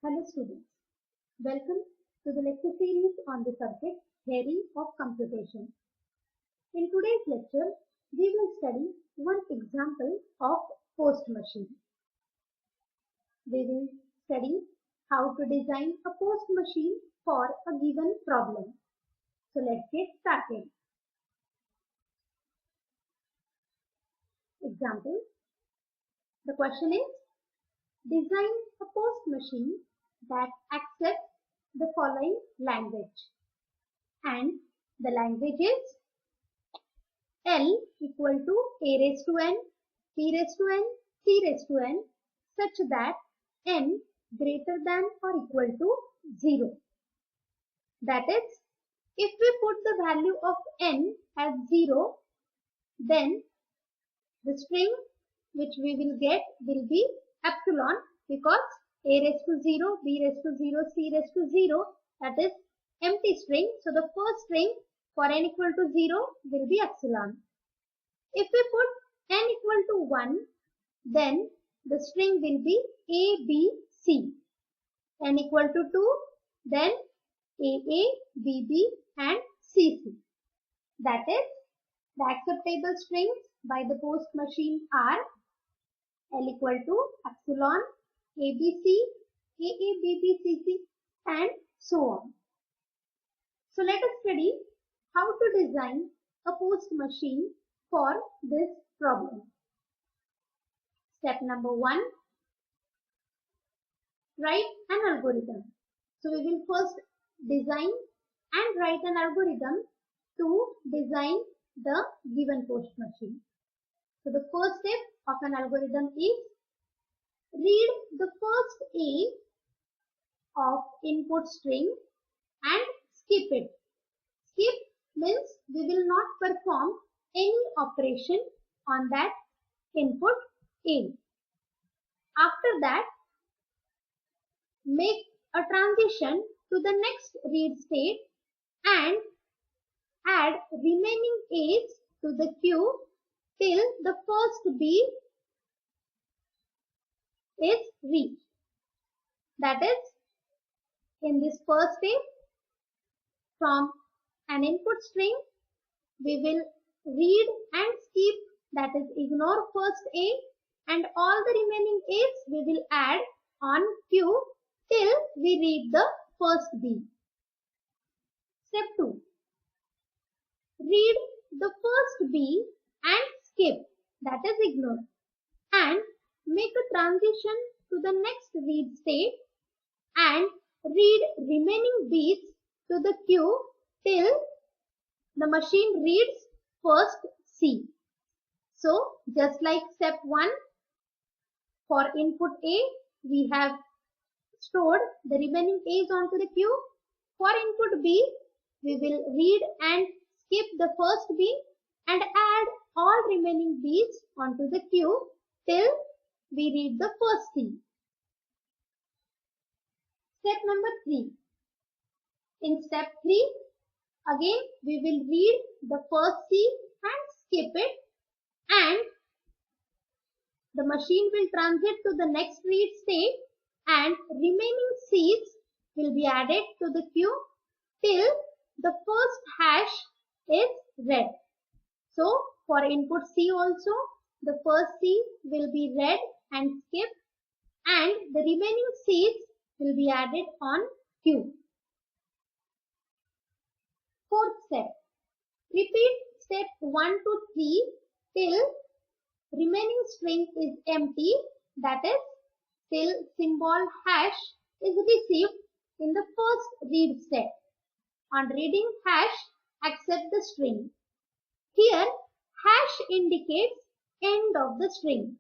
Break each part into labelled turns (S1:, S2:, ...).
S1: Hello students, welcome to the lecture series on the subject Theory of Computation. In today's lecture, we will study one example of post machine. We will study how to design a post machine for a given problem. So let's get started. Example. The question is, design a post machine that accepts the following language, and the language is L equal to A raised to n, P raised to n, C raised to n, such that n greater than or equal to 0. That is, if we put the value of n as 0, then the string which we will get will be epsilon, because A raised to 0, B raised to 0, C raised to 0, that is empty string. So the first string for n equal to 0 will be epsilon. If we put n equal to 1, then the string will be A, B, C. n equal to 2, then AA, BB and CC. That is, the acceptable strings by the post machine are L equal to epsilon, ABC, AA, BB, CC and so on. So let us study how to design a post machine for this problem. Step number 1, write an algorithm. So we will first design and write an algorithm to design the given post machine. So the first step of an algorithm is read the first A of input string and skip it. Skip means we will not perform any operation on that input A. After that, make a transition to the next read state and add remaining A's to the queue till the first B is reached. That is, in this first step, from an input string, we will read and skip, that is ignore first A, and all the remaining A's we will add on queue till we read the first B. Step 2. Read the first B and skip, that is ignore, and make a transition to the next read state and read remaining B's to the queue till the machine reads first C. So just like step 1, for input A, we have stored the remaining A's onto the queue. For input B, we will read and skip the first B and add all remaining B's onto the queue till we read the first C. Step number 3. In step 3, again we will read the first C and skip it, and the machine will transit to the next read state and remaining C's will be added to the queue till the first hash is read. So for input C also, the first C will be read and skipped, and the remaining C's will be added on queue. Fourth step. Repeat step 1 to 3 till remaining string is empty, that is, till symbol hash is received in the first read step. On reading hash, accept the string. Here, hash indicates end of the string.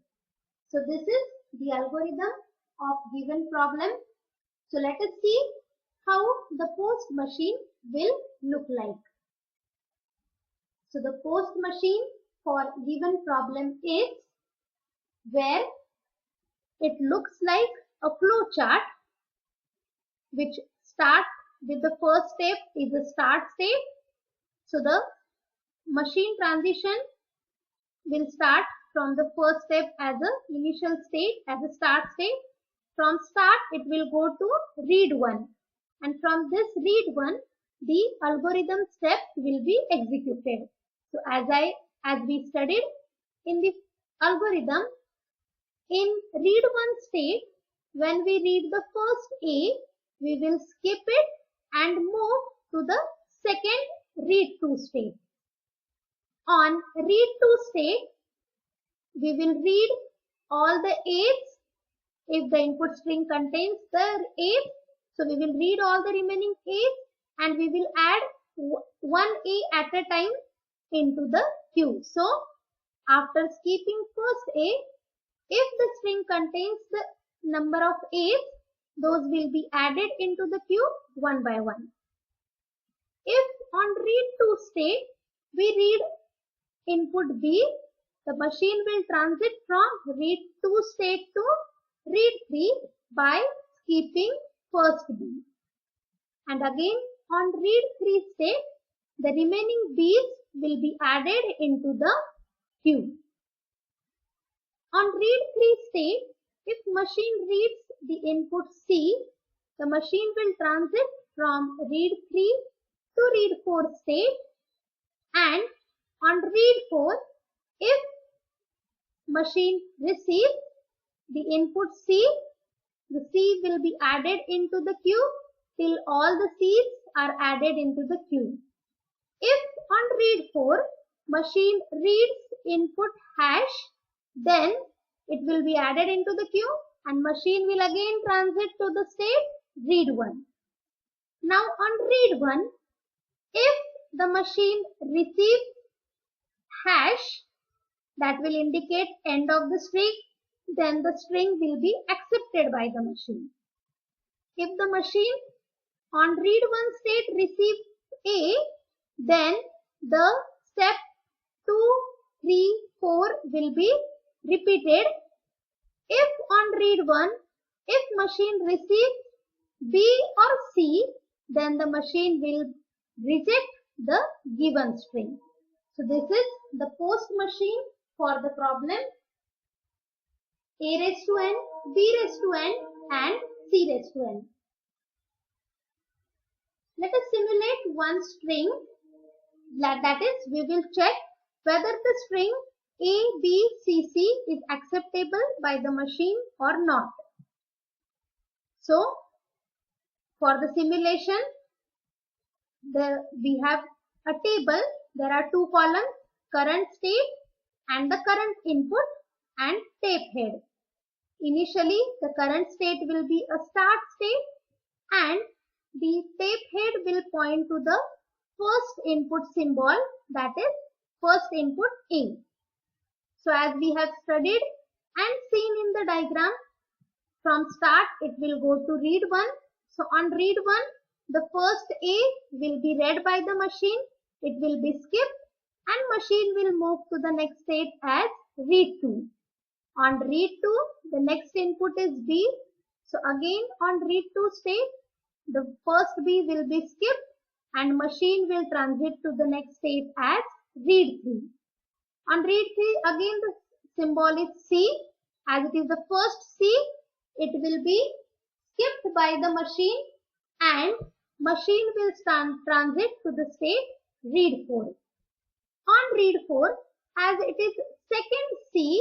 S1: So this is the algorithm of given problem. So let us see how the post machine will look like. So the post machine for given problem is where it looks like a flow chart, which starts with the first step is the start state. So the machine transition will start from the first step as a initial state, as a start state, from start it will go to read 1, and from this read 1 the algorithm steps will be executed. So as we studied in the algorithm, in read 1 state, when we read the first A, we will skip it and move to the second read 2 state. On read 2 state, we will read all the A's if the input string contains the A's. So we will read all the remaining A's and we will add one A at a time into the queue. So after skipping first A, if the string contains the number of A's, those will be added into the queue one by one. If on read 2 state, we read input B, the machine will transit from read 2 state to read 3 by skipping first B. And again on read 3 state, the remaining B's will be added into the queue. On read 3 state, if machine reads the input C, the machine will transit from read 3 to read 4 state, and on read 4, if machine receives the input C, the C will be added into the queue till all the C's are added into the queue. If on read 4, machine reads input hash, then it will be added into the queue and machine will again transit to the state read 1. Now on read 1, if the machine receives hash, that will indicate end of the string, then the string will be accepted by the machine. If the machine on read 1 state receives A, then the step 2, 3, 4 will be repeated. If on read 1, if machine receives B or C, then the machine will reject the given string. So this is the post machine for the problem A raised to n, B raised to n and C raised to n. Let us simulate one string, that is, we will check whether the string A, B, C, C is acceptable by the machine or not. So for the simulation, we have a table. There are two columns, current state and the current input and tape head. Initially, the current state will be a start state and the tape head will point to the first input symbol, that is first input A. So as we have studied and seen in the diagram, from start it will go to read 1. So on read 1, the first A will be read by the machine, it will be skipped and machine will move to the next state as read 2. On read 2, the next input is B. So again on read 2 state, the first B will be skipped and machine will transit to the next state as read 3. On read 3, again the symbol is C. As it is the first C, it will be skipped by the machine and machine will transit to the state read 4. On read 4, as it is second C,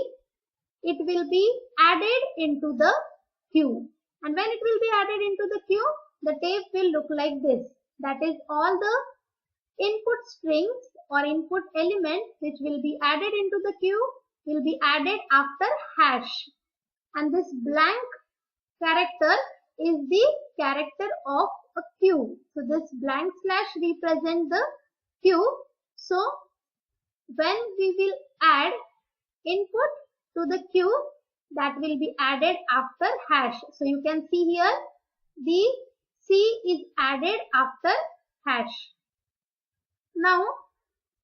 S1: it will be added into the queue. And when it will be added into the queue, the tape will look like this. That is, all the input strings or input elements which will be added into the queue will be added after hash. And this blank character is the character of a queue. So this blank slash represents the queue. So when we will add input to the queue, that will be added after hash. So you can see here the C is added after hash. Now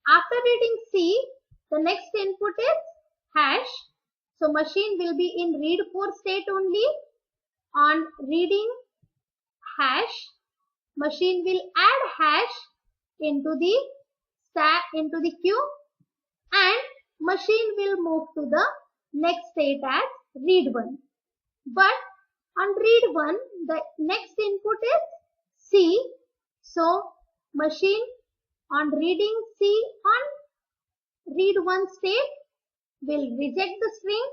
S1: after reading C, the next input is hash. So machine will be in read 4 state only. On reading hash, machine will add hash into the queue and machine will move to the next state as read 1. But On read 1, the next input is C. So machine on reading C on read 1 state will reject the string.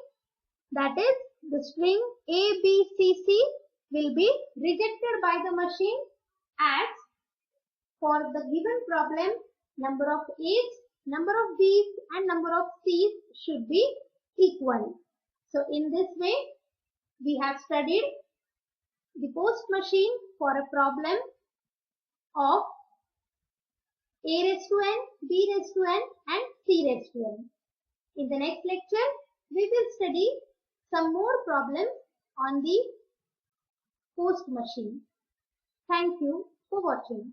S1: That is, the string ABCC will be rejected by the machine as for the given problem, number of A's, number of B's and number of C's should be equal. So in this way, we have studied the post machine for a problem of A raised to n, B raised to n and C raised to n. In the next lecture, we will study some more problems on the post machine. Thank you for watching.